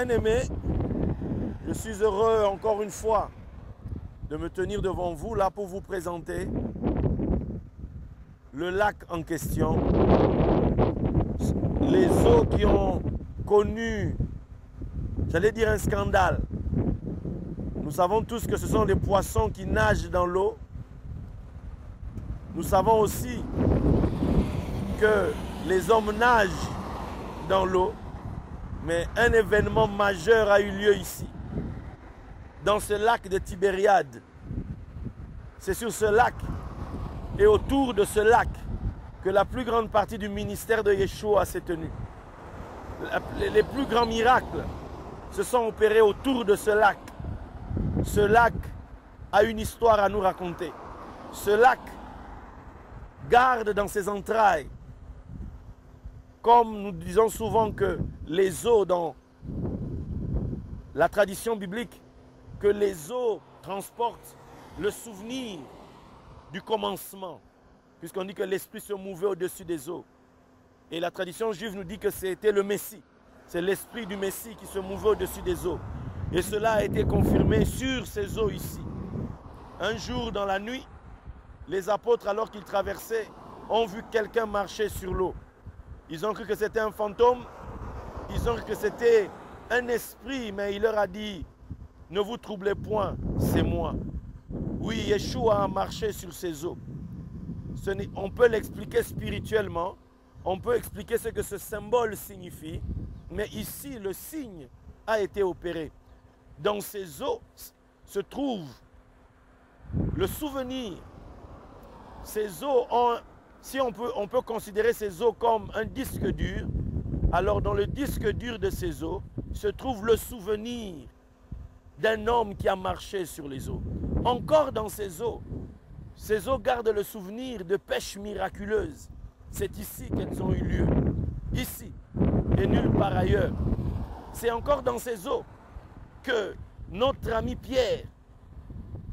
Bien-aimés, je suis heureux encore une fois de me tenir devant vous là pour vous présenter le lac en question, les eaux qui ont connu, j'allais dire un scandale. Nous savons tous que ce sont les poissons qui nagent dans l'eau. Nous savons aussi que les hommes nagent dans l'eau, mais un événement majeur a eu lieu ici, dans ce lac de Tibériade. C'est sur ce lac et autour de ce lac que la plus grande partie du ministère de Yeshua s'est tenue. Les plus grands miracles se sont opérés autour de ce lac. Ce lac a une histoire à nous raconter. Ce lac garde dans ses entrailles, comme nous disons souvent que les eaux dans la tradition biblique, que les eaux transportent le souvenir du commencement, puisqu'on dit que l'esprit se mouvait au-dessus des eaux. Et la tradition juive nous dit que c'était le Messie. C'est l'esprit du Messie qui se mouvait au-dessus des eaux. Et cela a été confirmé sur ces eaux ici. Un jour dans la nuit, les apôtres, alors qu'ils traversaient, ont vu quelqu'un marcher sur l'eau. Ils ont cru que c'était un fantôme, ils ont cru que c'était un esprit, mais il leur a dit, ne vous troublez point, c'est moi. Oui, Yeshua a marché sur ces eaux. On peut l'expliquer spirituellement, on peut expliquer ce que ce symbole signifie, mais ici, le signe a été opéré. Dans ces eaux se trouve le souvenir. Ces eaux ont, si on peut considérer ces eaux comme un disque dur, alors dans le disque dur de ces eaux se trouve le souvenir d'un homme qui a marché sur les eaux. Encore dans ces eaux gardent le souvenir de pêches miraculeuses. C'est ici qu'elles ont eu lieu, ici et nulle part ailleurs. C'est encore dans ces eaux que notre ami Pierre,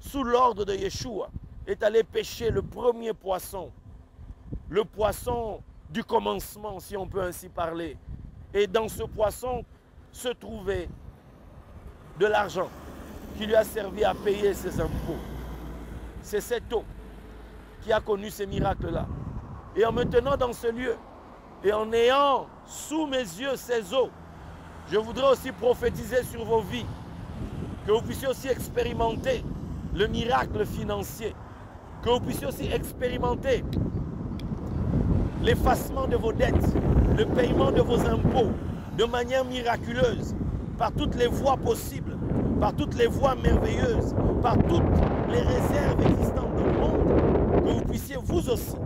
sous l'ordre de Yeshua, est allé pêcher le premier poisson, le poisson du commencement, si on peut ainsi parler. Et dans ce poisson se trouvait de l'argent qui lui a servi à payer ses impôts. C'est cette eau qui a connu ces miracles-là. Et en me tenant dans ce lieu, et en ayant sous mes yeux ces eaux, je voudrais aussi prophétiser sur vos vies, que vous puissiez aussi expérimenter le miracle financier, que vous puissiez aussi expérimenter l'effacement de vos dettes, le paiement de vos impôts de manière miraculeuse, par toutes les voies possibles, par toutes les voies merveilleuses, par toutes les réserves existantes dans le monde, que vous puissiez vous aussi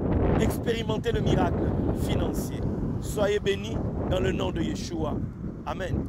expérimenter le miracle financier. Soyez bénis dans le nom de Yeshua. Amen.